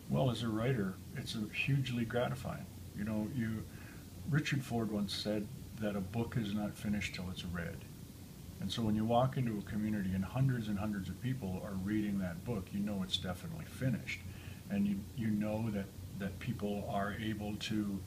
Well, as a writer, it's hugely gratifying. You know, Richard Ford once said that a book is not finished till it's read. And so when you walk into a community and hundreds of people are reading that book, you know it's definitely finished. And you know that people are able to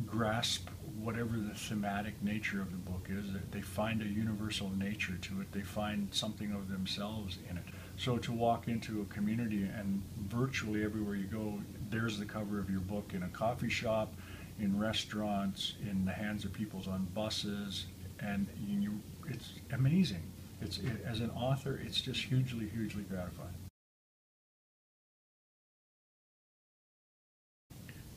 grasp whatever the thematic nature of the book is, that they find a universal nature to it, they find something of themselves in it. So to walk into a community and virtually everywhere you go, there's the cover of your book in a coffee shop, in restaurants, in the hands of people on buses, and it's amazing. As an author, it's just hugely gratifying.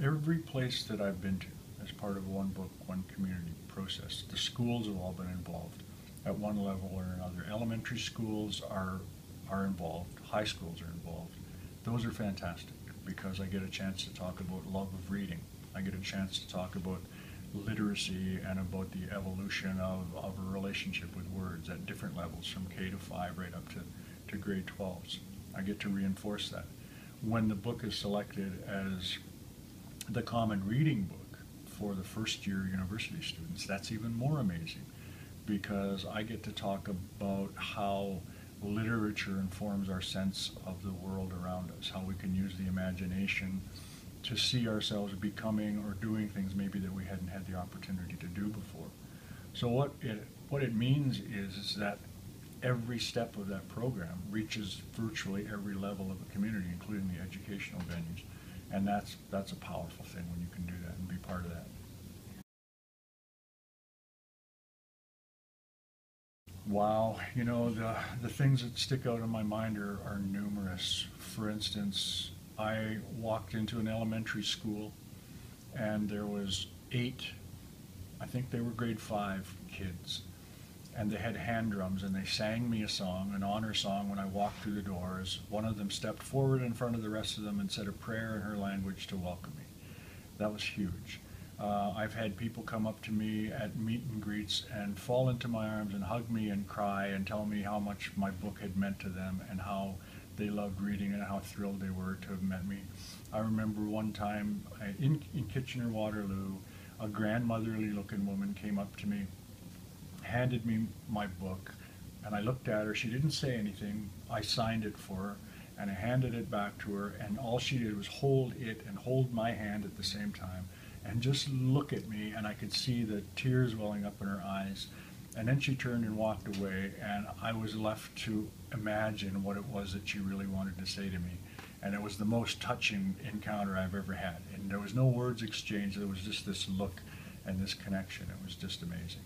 Every place that I've been to as part of One Book, One Community process, the schools have all been involved at one level or another. Elementary schools are involved, high schools are involved. Those are fantastic because I get a chance to talk about love of reading. I get a chance to talk about literacy and about the evolution of a relationship with words at different levels, from K to 5 right up to grade 12s. I get to reinforce that. When the book is selected as the common reading book for the first year university students, that's even more amazing because I get to talk about how literature informs our sense of the world around us, how we can use the imagination to see ourselves becoming or doing things maybe that we hadn't had the opportunity to do before. So what it means is that every step of that program reaches virtually every level of the community, including the educational venues. And that's a powerful thing when you can do that and be part of that. Wow, you know, the things that stick out in my mind are numerous. For instance, I walked into an elementary school and there was 8, I think they were grade 5 kids, and they had hand drums and they sang me a song, an honor song, when I walked through the doors. One of them stepped forward in front of the rest of them and said a prayer in her language to welcome me. That was huge. I've had people come up to me at meet and greets and fall into my arms and hug me and cry and tell me how much my book had meant to them and how they loved reading and how thrilled they were to have met me. I remember one time in Kitchener, Waterloo, a grandmotherly looking woman came up to me, handed me my book, and I looked at her. She didn't say anything. I signed it for her and I handed it back to her, and all she did was hold it and hold my hand at the same time and just look at me, and I could see the tears welling up in her eyes. And then she turned and walked away, and I was left to imagine what it was that she really wanted to say to me. And it was the most touching encounter I've ever had. And there was no words exchanged. There was just this look and this connection. It was just amazing.